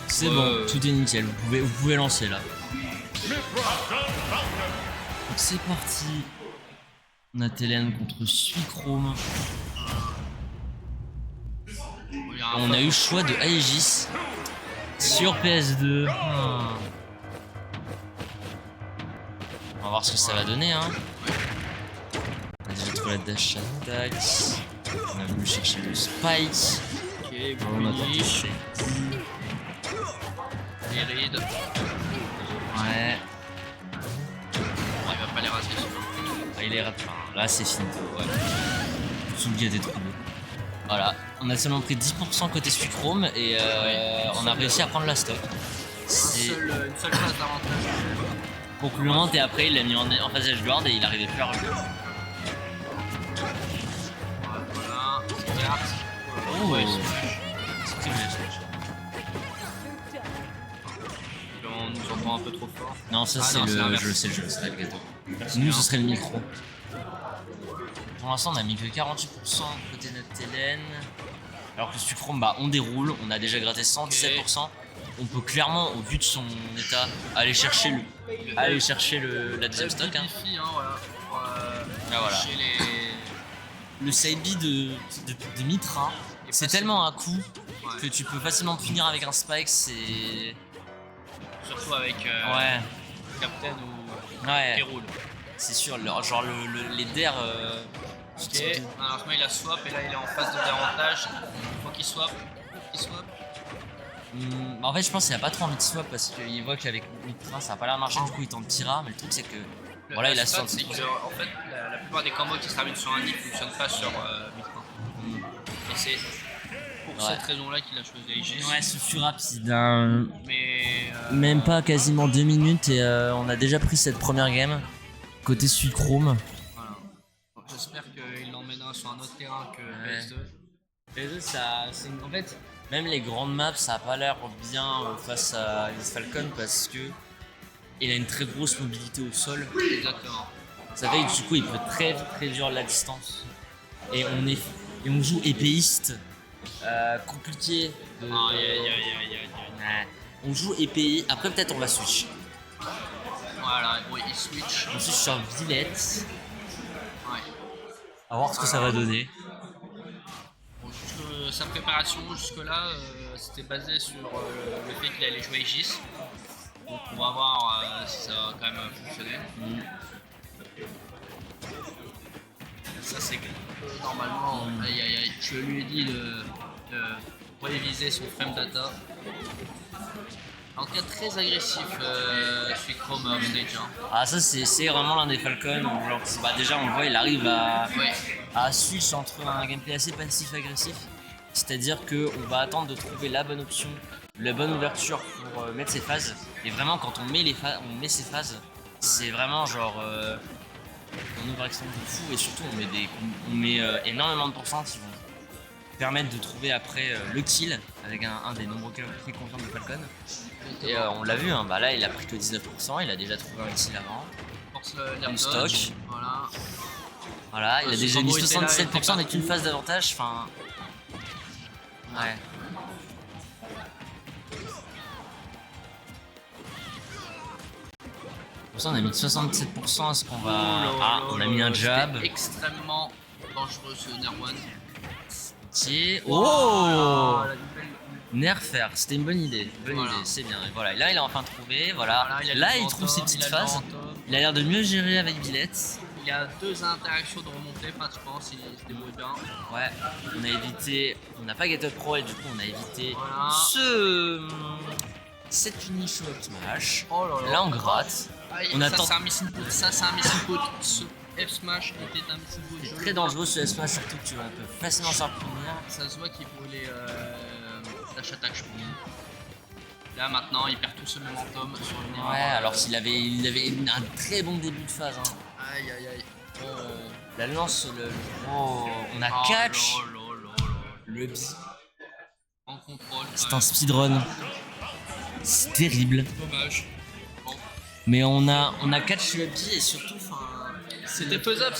C'est bon, tout est nickel, vous pouvez lancer là. Donc c'est parti. On a Telen contre Suicrome. On a eu le choix de Aegis sur PS2. On va voir ce que ça va donner. Hein. On a déjà trouvé la dash attack. On a voulu chercher le spike. Ok, on a finish. Les rides. Ouais. Bon, il va pas les rater. Ah, il est rapide. Là c'est finito. Ouais. Tsugi a été trouvé. Voilà. On a seulement pris 10% côté Suicrome et on a réussi à prendre la stock. Une seule phase d'avantage. Concluante et après il l'a mis en phase edgeguard et il arrivait plus à revenir. Voilà, c'est carte. Oh ouais, On nous entend un peu trop fort. non, ça c'est le jeu, c'est le gâteau. Nous ce serait le micro. Pour l'instant on a mis que 48% côté notre Telen. Alors que Suicrome, bah on déroule, on a déjà gratté 117%. On peut clairement, au vu de son état, aller chercher la deuxième stock. Hein. Défi, hein, voilà. Voilà. Le side B de Mitra, c'est tellement un coup que tu peux facilement finir avec un spike. C'est surtout avec Captain ou Keroul. C'est sûr, genre les DER. Ok, alors il a swap et là il est en phase de déravantage. Faut qu'il swap. En fait, je pense qu'il a pas trop envie de swap parce qu'il voit qu'avec Mitra ça a pas l'air de marcher. Du coup, il tente Tira, mais le truc c'est que voilà, il a 60%. En fait, la plupart des combos qui se terminent sur un nid ne fonctionnent pas sur Mitra. Et c'est pour cette raison-là qu'il a choisi Aegis. Ouais, ce fut rapide. Hein. Mais même pas quasiment 2 minutes et on a déjà pris cette première game côté Suicrome. Voilà. J'espère qu'il l'emmènera sur un autre terrain que PS2. PS2, c'est en fait. Même les grandes maps, ça a pas l'air bien face à Aegis Falcon parce que il a une très grosse mobilité au sol. Exactement. Ça fait que du coup, il peut très vite réduire la distance. Et on joue épéiste, compliqué. On joue épéi. Après, peut-être on va switch. Voilà, oui, il switch. On switch sur Villette. Ouais. À voir ce que ça va donner. Sa préparation jusque-là, c'était basé sur le fait qu'il allait jouer Aegis. Donc on va voir si ça va quand même fonctionner. Ça c'est que normalement, je lui ai dit de réviser son frame data. En tout cas très agressif Suicrome offstage. Hein. Ah ça c'est vraiment l'un des Falcons. Genre, déjà on le voit, il arrive à switch entre un gameplay assez passif-agressif. C'est-à-dire qu'on va attendre de trouver la bonne option, la bonne ouverture pour mettre ses phases. Et vraiment, quand on met ses phases, c'est vraiment genre on ouvre extrêmement fou et surtout on met énormément de pourcents qui vont permettre de trouver après le kill avec un des nombreux kills confirmes de Falcon. Et on l'a vu, hein, bah là il a pris que 19%, il a déjà trouvé un kill avant. En stock. Voilà, il a déjà mis 77% avec une phase d'avantage. Enfin. Ouais. Pour ça on a mis 67%, est-ce qu'on va... on a mis un jab. Extrêmement dangereux ce Nerwan. Oh, Nerfer, c'était une bonne idée, c'est bien. Et voilà, là il a enfin trouvé, voilà. Là il trouve ses petites phases. Il a l'air de mieux gérer avec Villette. Il y a 2 interactions de remontée pratiquement, s'il se débrouille bien. Ouais, on a évité, on n'a pas Get Up Pro et du coup on a évité cette finish up smash. Là on gratte. On attend. Ça c'est un missing put. Ce F smash était un missing put. C'est très dangereux ce F smash, surtout que tu peux facilement s'en retenir. Ça se voit qu'il brûlait dash attack je crois. Là maintenant il perd tout ce momentum sur le niveau. Ouais, alors qu'il avait un très bon début de phase. Hein. Aïe aïe aïe. La lance, on a catch. Le bi. En contrôle. C'est un speedrun. C'est terrible. Dommage. Bon. Mais on a catch le bi et surtout, c'était faisable.